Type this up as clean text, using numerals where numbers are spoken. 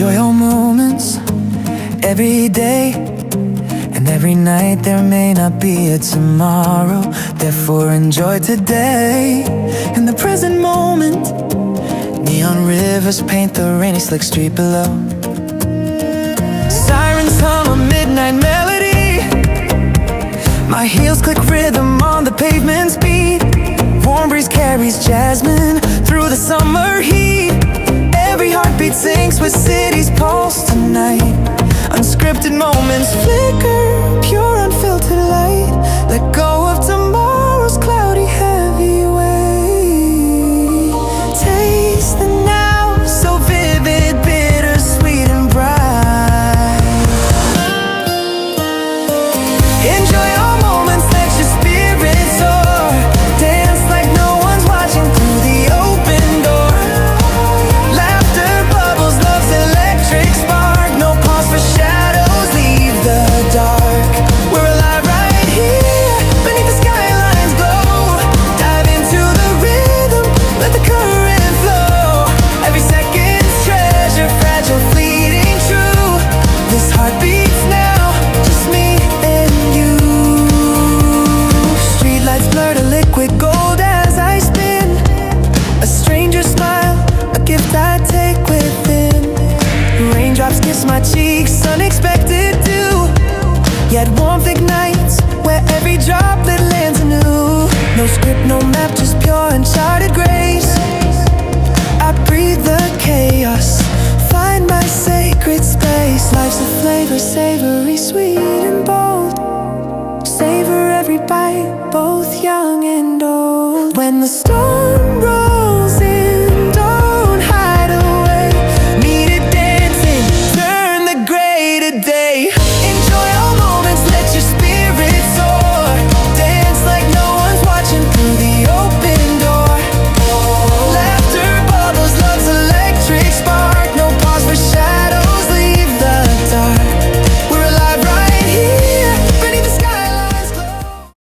Enjoy all moments, every day and every night. There may not be a tomorrow, therefore enjoy today. In the present moment, neon rivers paint the rainy slick street below. Sirens hum a midnight melody, my heels click rhythm on the pavement's beat. Warm breeze carries jasmine through the summer heat. Every heartbeat syncs with city's pulse tonight. Unscripted moments flicker, pure unfiltered light. Let go of tomorrow's cloudy heavy weight. Taste the now, so vivid, bittersweet and bright. Enjoy all moments, let your spirit soar. Dance like no one's watching through the open door. Laughter bubbles, love's electric spark. No pause for shadows, leave the dark. We're alive right here, beneath the skyline's glow. Dive into the rhythm, let the current flow. Every second's treasure, fragile, fleeting, true. This heart beats now, just me and you. Streetlights blur to liquid gold as I spin. A stranger's smile, a gift I take within. Raindrops kiss my cheeks, unexpected dew. Yet warmth ignites where every droplet lands anew. No script, no map, just pure uncharted grace. I breathe the chaos, find my sacred space. Life's a flavor, savory, sweet and bold. Savor every bite, both young and old. When the storm